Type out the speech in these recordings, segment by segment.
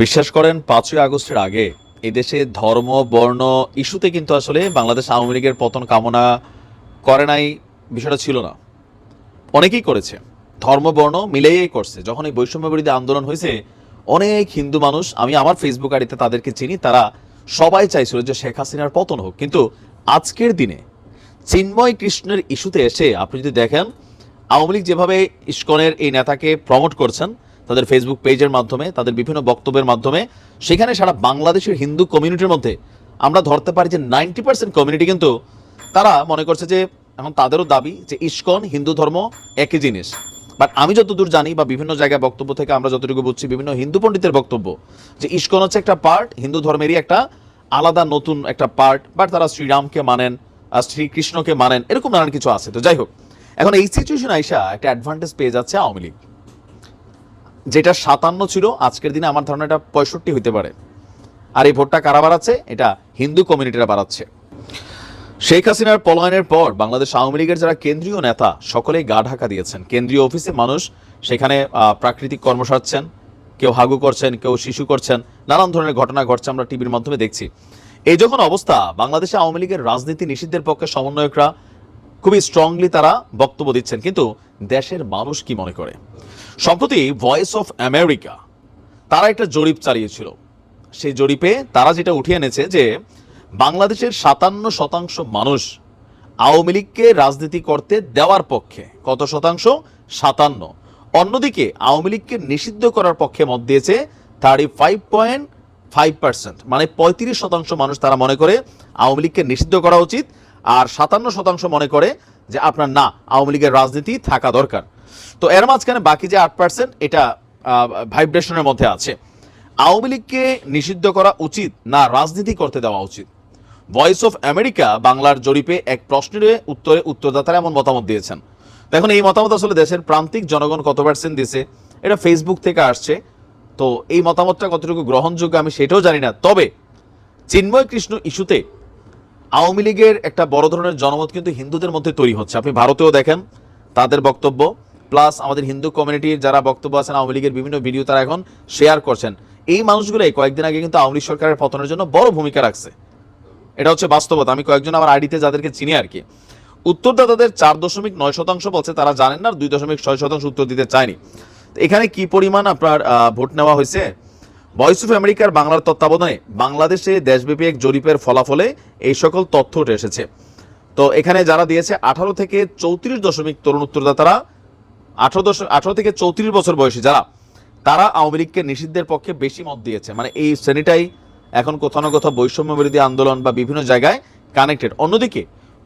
বিশ্বাস করেন 5ই আগস্টের আগে এদেশে ধর্ম বর্ণ ইস্যুতে কিন্তু আসলে বাংলাদেশ আওয়ামী লীগের পতন কামনা করে নাই, বিষয়টা ছিল না। অনেকেই করেছে, ধর্ম বর্ণ মিলেই করছে। যখন এই বৈষম্য বিরোধী আন্দোলন হয়েছে, অনেক হিন্দু মানুষ, আমি আমার ফেসবুক আইডিতে তাদেরকে চিনি, তারা সবাই চাইছিল যে শেখ হাসিনার পতন হোক। কিন্তু আজকের দিনে চিন্ময় কৃষ্ণের ইস্যুতে এসে আপনি যদি দেখেন, আওয়ামী লীগ যেভাবে ইস্কনের এই নেতাকে প্রমোট করছেন তাদের ফেসবুক পেজের মাধ্যমে, তাদের বিভিন্ন বক্তব্যের মাধ্যমে, সেখানে সারা বাংলাদেশের হিন্দু কমিউনিটির মধ্যে আমরা ধরতে পারি যে 90% কমিউনিটি কিন্তু তারা মনে করছে যে, এখন তাদেরও দাবি যে ইস্কন হিন্দু ধর্ম একই জিনিস। বাট আমি যতদূর জানি বা বিভিন্ন জায়গায় বক্তব্য থেকে আমরা যতটুকু বুঝছি, বিভিন্ন হিন্দু পণ্ডিতের বক্তব্য যে ইস্কন হচ্ছে একটা পার্ট, হিন্দু ধর্মেরই একটা আলাদা নতুন একটা পার্ট। বাট তারা শ্রীরামকে মানেন, শ্রীকৃষ্ণকে মানেন, এরকম নানান কিছু আছে। তো যাই হোক, এখন এই সিচুয়েশন আইসা একটা অ্যাডভান্টেজ পেয়ে যাচ্ছে আওয়ামী লীগ। যেটা 57 ছিল, আজকের দিনে আমার ধারণা এটা 65 হইতে পারে। আর এই ভোটটা কারা বাড়াচ্ছে? এটা হিন্দু কমিউনিটিরা বাড়াচ্ছে। শেখ হাসিনার পলায়নের পর বাংলাদেশ আওয়ামী লীগের যারা কেন্দ্রীয় নেতা, সকলেই গা ঢাকা দিয়েছেন। কেন্দ্রীয় অফিসে মানুষ সেখানে প্রাকৃতিক কর্ম সারছেন, কেউ হাগু করছেন, কেউ শিশু করছেন, নানান ধরনের ঘটনা ঘটছে, আমরা টিভির মাধ্যমে দেখছি। এই যখন অবস্থা, বাংলাদেশে আওয়ামী লীগের রাজনীতি নিষিদ্ধের পক্ষে সমন্বয়করা খুবই স্ট্রংলি তারা বক্তব্য দিচ্ছেন। কিন্তু দেশের মানুষ কি মনে করে? সম্প্রতি ভয়েস অফ আমেরিকা তারা একটা জরিপ চালিয়েছিল। সেই জরিপে তারা যেটা উঠিয়ে এনেছে যে বাংলাদেশের 57% মানুষ আওয়ামী লীগকে রাজনীতি করতে দেওয়ার পক্ষে। কত শতাংশ? 57। অন্যদিকে আওয়ামী লীগকে নিষিদ্ধ করার পক্ষে মত দিয়েছে 35.5%, মানে 35% মানুষ তারা মনে করে আওয়ামী লীগকে নিষিদ্ধ করা উচিত, আর 57% মনে করে যে আপনার না, আওয়ামী লীগের রাজনীতি থাকা দরকার। তো এর মাঝখানে বাকি যে 8% এটা ভাইব্রেশনের মধ্যে আছে। আওয়ামী লীগকে নিষিদ্ধ করা উচিত না রাজনীতি করতে দেওয়া উচিত? ভয়েস অফ আমেরিকা বাংলার জরিপে এক প্রশ্নের উত্তরে উত্তরদাতারা এমন মতামত দিয়েছেন। দেখুন, এই মতামত আসলে দেশের প্রান্তিক জনগণ কত পার্সেন্ট দিয়েছে, এটা ফেসবুক থেকে আসছে। তো এই মতামতটা কতটুকু গ্রহণযোগ্য আমি সেটাও জানি না। তবে চিন্ময় কৃষ্ণ ইস্যুতে আওয়ামী লীগের একটা বড় ধরনের জনমত কিন্তু হিন্দুদের মধ্যে তৈরি হচ্ছে। আপনি ভারতেও দেখেন তাদের বক্তব্য, প্লাস আমাদের হিন্দু কমিউনিটির যারা বক্তব্য আছেন, আওয়ামী লীগের বিভিন্ন ভিডিও তারা এখন শেয়ার করছেন। এই মানুষগুলোই কয়েকদিন আগে কিন্তু আওয়ামী লীগ সরকারের পতনের জন্য বড় ভূমিকা রাখছে। এটা হচ্ছে বাস্তবতা। আমি কয়েকজন আমার আইডিতে যাদেরকে চিনি আর কি, উত্তরদাতাদের 4.9% বলছে তারা জানেন না, 2.6% উত্তর দিতে চায়নি। এখানে কি পরিমাণ আপনার ভোট নেওয়া হয়েছে? ভয়েস অফ আমেরিকার বাংলার তত্ত্বাবধানে বাংলাদেশে দেশব্যাপী এক জরিপের ফলাফলে এই সকল তথ্য উঠে এসেছে। তো এখানে যারা দিয়েছে 18 থেকে 34 তরুণ উত্তরদাতারা, 18 থেকে 34 বছর বয়সী যারা, তারা আওয়ামী লীগকে নিষিদ্ধের পক্ষে বেশি মত দিয়েছে। মানে এই শ্রেণীটাই এখন কোথাও না কোথাও বৈষম্য বিরোধী আন্দোলন বা বিভিন্ন জায়গায় কানেক্টেড। অন্যদিকে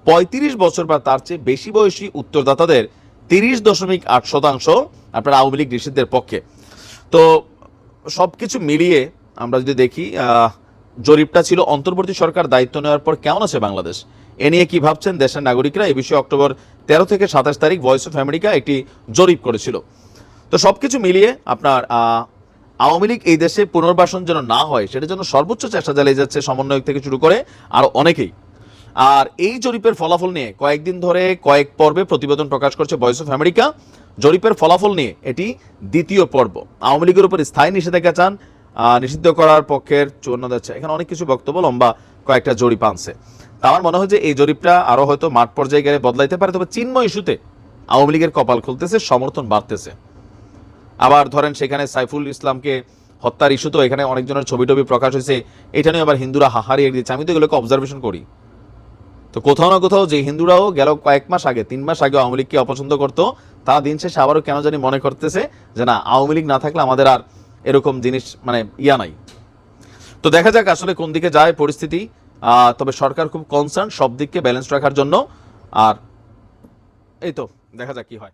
35 বছর বা তার চেয়ে বেশি বয়সী উত্তরদাতাদের 30.8% আপনার আওয়ামী লীগ নিষিদ্ধের পক্ষে। তো সবকিছু মিলিয়ে আমরা যদি দেখি, জরিপটা ছিল অন্তর্বর্তী সরকার দায়িত্ব নেওয়ার পর কেমন আছে বাংলাদেশ, এ নিয়ে কি ভাবছেন দেশের নাগরিকরা। এই বিষয়ে অক্টোবর 13 থেকে 27 তারিখ ভয়েস অফ আমেরিকা একটি জরিপ করেছিল। তো সবকিছু মিলিয়ে আপনার আওয়ামী লীগ এই দেশে পুনর্বাসন যেন না হয়, সেটার জন্য সর্বোচ্চ চেষ্টা চালিয়ে যাচ্ছে সমন্বয়ক থেকে শুরু করে আরো অনেকেই। আর এই জরিপের ফলাফল নিয়ে কয়েকদিন ধরে কয়েক পর্বে প্রতিবেদন প্রকাশ করছে ভয়েস অফ আমেরিকা। জরিপের ফলাফল নিয়ে এটি দ্বিতীয় পর্ব। আওয়ামী লীগের উপর স্থায়ী নিষেধাজ্ঞা চান, নিষিদ্ধ করার পক্ষের 54 যাচ্ছে, এখানে অনেক কিছু বক্তব্য, লম্বা কয়েকটা জরিপ আনছে। আমার মনে হয় যে এই জরিপটা আরো হয়তো মাঠ পর্যায়ে গেলে বদলাইতে পারে। তবে চিন্ময় ইস্যুতে আওয়ামী লীগের কপাল খুলতেছে, সমর্থন বাড়তেছে। আবার ধরেন সেখানে সাইফুল ইসলামকে হত্যার ইস্যু, তো এখানে অনেকজনের ছবি টবি প্রকাশ হয়েছে, এটা নিয়ে আবার হিন্দুরা হাহারিয়ে দিচ্ছে। আমি তো এগুলোকে অবজারভেশন করি। তো কোথাও না কোথাও যে হিন্দুরাও গেল কয়েক মাস আগে, 3 মাস আগে আওয়ামী লীগকে অপছন্দ করতো, তারা দিন শেষে আবারও কেন জানি মনে করতেছে যে না, আওয়ামী লীগ না থাকলে আমাদের আর এরকম জিনিস মানে ইয়া নাই। তো দেখা যাক আসলে কোন দিকে যায় পরিস্থিতি। তবে সরকার খুব কনসার্ন সব দিককে ব্যালেন্স রাখার জন্য। আর এই তো দেখা যাক কি হয়।